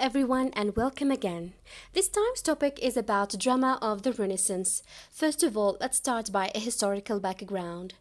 everyone and welcome again. This time's topic is about drama of the Renaissance. First of all, let's start by a historical background.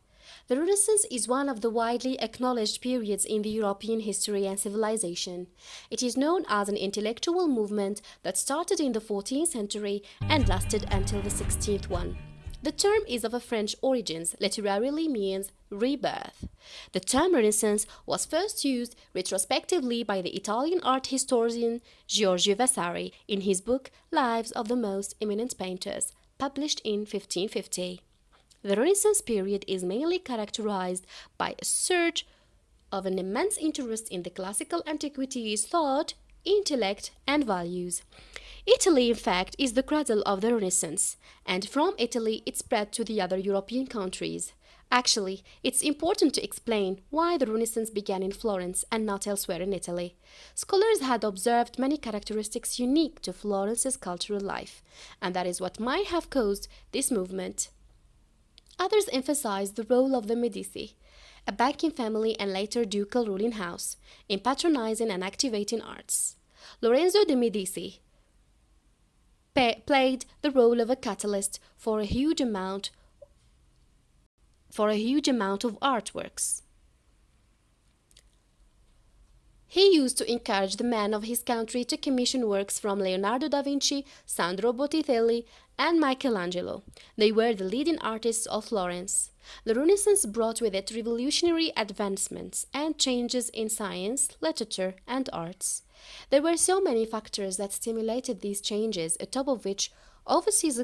The Renaissance is one of the widely acknowledged periods in the European history and civilization. It is known as an intellectual movement that started in the 14th century and lasted until the 16th one. The term is of a French origins, literally means rebirth. The term Renaissance was first used retrospectively by the Italian art historian Giorgio Vasari in his book Lives of the Most Eminent Painters, published in 1550. The Renaissance period is mainly characterized by a surge of an immense interest in the classical antiquities, thought, intellect, and values. Italy, in fact, is the cradle of the Renaissance, and from Italy it spread to the other European countries. Actually, it's important to explain why the Renaissance began in Florence and not elsewhere in Italy. Scholars had observed many characteristics unique to Florence's cultural life, and that is what might have caused this movement. Others emphasized the role of the Medici, a banking family and later ducal ruling house, in patronizing and activating arts. Lorenzo de' Medici played the role of a catalyst for a huge amount of artworks. He used to encourage the men of his country to commission works from Leonardo da Vinci, Sandro Botticelli, and Michelangelo. They were the leading artists of Florence. The Renaissance brought with it revolutionary advancements and changes in science, literature, and arts. There were so many factors that stimulated these changes, atop of which overseas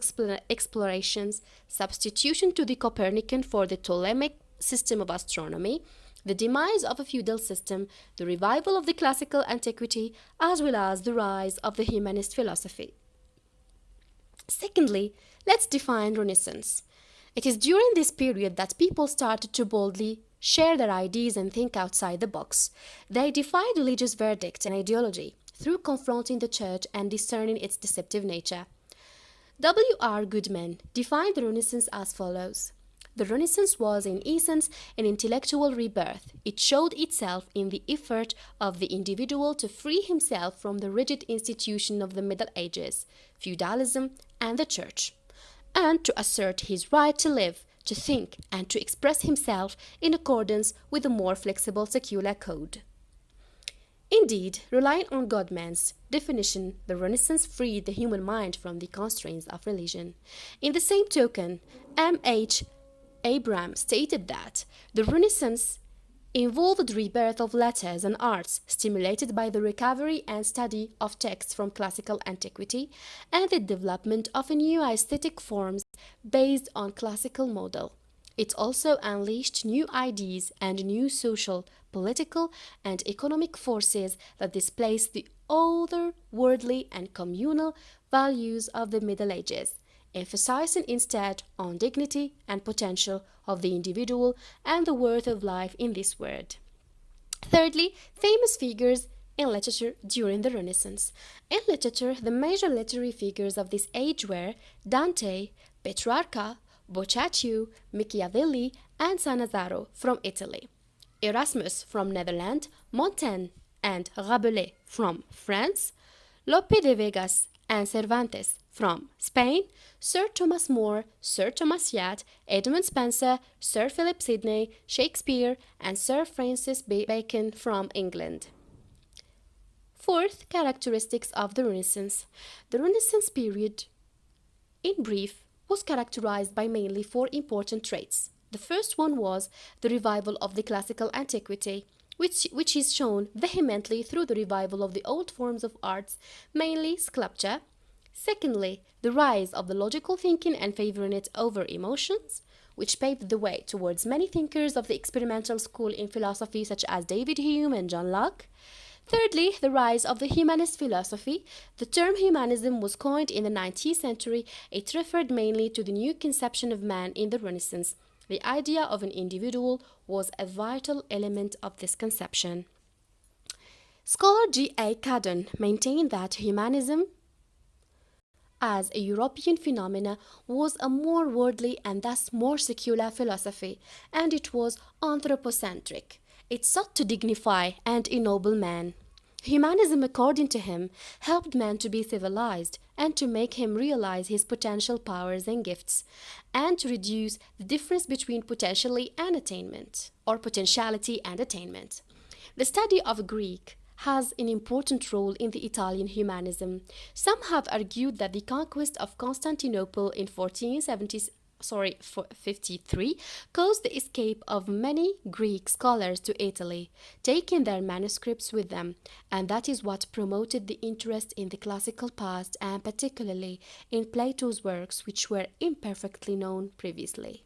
explorations, substitution to the Copernican for the Ptolemaic system of astronomy, the demise of a feudal system, the revival of the classical antiquity, as well as the rise of the humanist philosophy. Secondly, let's define Renaissance. It is during this period that people started to boldly share their ideas and think outside the box. They defied religious verdict and ideology through confronting the church and discerning its deceptive nature. W. R. Goodman defined the Renaissance as follows. The Renaissance was in essence an intellectual rebirth. It showed itself in the effort of the individual to free himself from the rigid institution of the Middle Ages, feudalism, and the church, and to assert his right to live, to think, and to express himself in accordance with a more flexible secular code. Indeed, relying on Goodman's definition, the Renaissance freed the human mind from the constraints of religion. In the same token, M. H. Abraham stated that the Renaissance involved rebirth of letters and arts stimulated by the recovery and study of texts from classical antiquity and the development of a new aesthetic forms based on classical model. It also unleashed new ideas and new social, political, and economic forces that displaced the older worldly and communal values of the Middle Ages, emphasizing instead on dignity and potential of the individual and the worth of life in this world. Thirdly, famous figures in literature during the Renaissance. In literature, the major literary figures of this age were Dante, Petrarca, Boccaccio, Machiavelli, and Sannazaro from Italy, Erasmus from Netherlands, Montaigne and Rabelais from France, Lope de Vegas and Cervantes from Spain, Sir Thomas More, Sir Thomas Yatt, Edmund Spenser, Sir Philip Sidney, Shakespeare, and Sir Francis Bacon from England. Fourth, characteristics of the Renaissance. The Renaissance period, in brief, was characterized by mainly four important traits. The first one was the revival of the classical antiquity, which is shown vehemently through the revival of the old forms of arts, mainly sculpture. Secondly, the rise of the logical thinking and favoring it over emotions, which paved the way towards many thinkers of the experimental school in philosophy such as David Hume and John Locke. Thirdly, the rise of the humanist philosophy. The term humanism was coined in the 19th century. It referred mainly to the new conception of man in the Renaissance. The idea of an individual was a vital element of this conception. Scholar G. A. Cadden maintained that humanism as a European phenomena was a more worldly and thus more secular philosophy, and it was anthropocentric. It sought to dignify and ennoble man. Humanism, according to him, helped man to be civilized and to make him realize his potential powers and gifts, and to reduce the difference between potentiality and attainment, or potentiality and attainment. The study of Greek has an important role in the Italian humanism. Some have argued that the conquest of Constantinople in 53 caused the escape of many Greek scholars to Italy, taking their manuscripts with them, and that is what promoted the interest in the classical past and particularly in Plato's works, which were imperfectly known previously.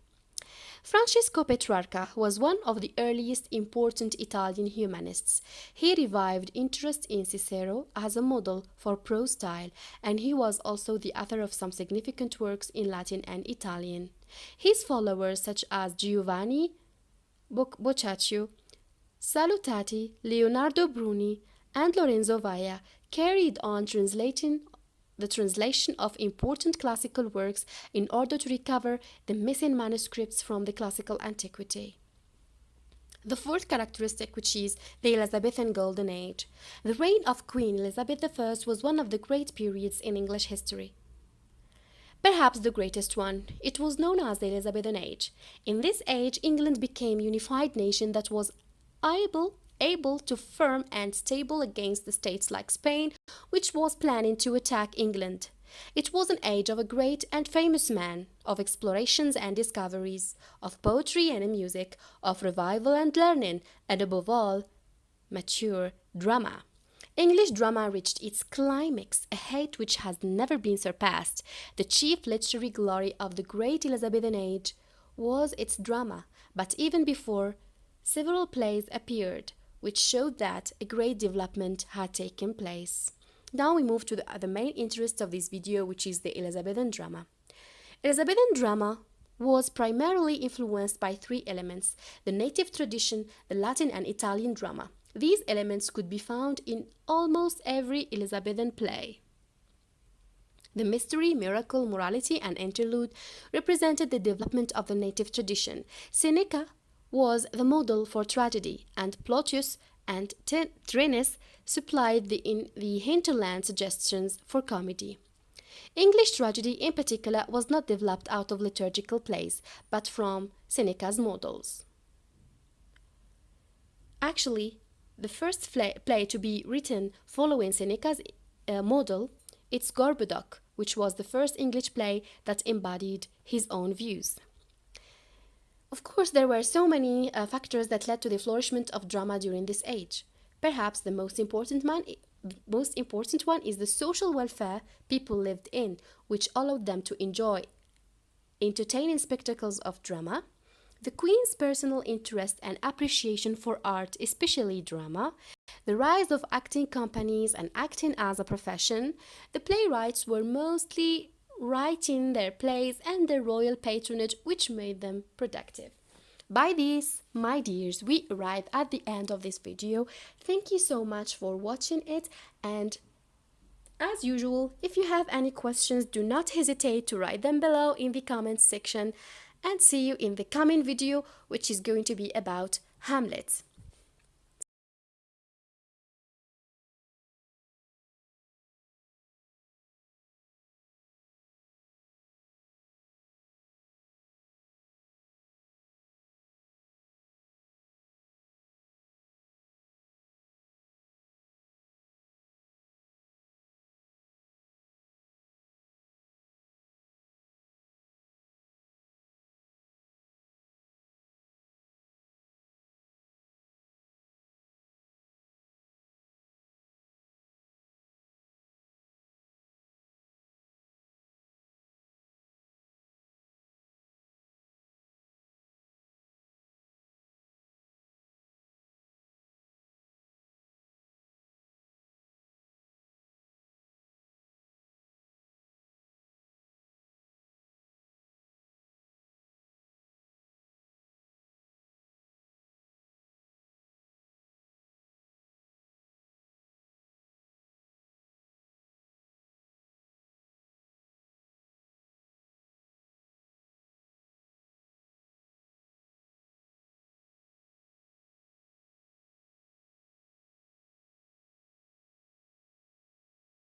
Francesco Petrarca was one of the earliest important Italian humanists. He revived interest in Cicero as a model for prose style, and he was also the author of some significant works in Latin and Italian. His followers, such as Giovanni Boccaccio, Salutati, Leonardo Bruni, and Lorenzo Valla, carried on the translation of important classical works in order to recover the missing manuscripts from the classical antiquity. The fourth characteristic, which is the Elizabethan Golden Age. The reign of Queen Elizabeth I was one of the great periods in English history. Perhaps the greatest one. It was known as the Elizabethan Age. In this age, England became a unified nation that was able to firm and stable against the states like Spain, which was planning to attack England. It was an age of a great and famous man, of explorations and discoveries, of poetry and music, of revival and learning, and above all, mature drama. English drama reached its climax, a height which has never been surpassed. The chief literary glory of the great Elizabethan age was its drama, but even before, several plays appeared, which showed that a great development had taken place. Now we move to the main interest of this video, which is the Elizabethan drama. Elizabethan drama was primarily influenced by three elements: the native tradition, the Latin and Italian drama. These elements could be found in almost every Elizabethan play. The mystery, miracle, morality, and interlude represented the development of the native tradition. Seneca was the model for tragedy, and Plautus and Trennes supplied the hinterland suggestions for comedy. English tragedy in particular was not developed out of liturgical plays, but from Seneca's models. Actually, the first play to be written following Seneca's model is Gorboduc, which was the first English play that embodied his own views. Of course, there were so many factors that led to the flourishment of drama during this age. Perhaps the most important one is the social welfare people lived in, which allowed them to enjoy entertaining spectacles of drama, the Queen's personal interest and appreciation for art, especially drama, the rise of acting companies and acting as a profession. The playwrights were mostly writing their plays, and their royal patronage, which made them productive. By this, my dears, we arrive at the end of this video. Thank you so much for watching it, and as usual, if you have any questions, do not hesitate to write them below in the comments section, and see you in the coming video, which is going to be about Hamlet.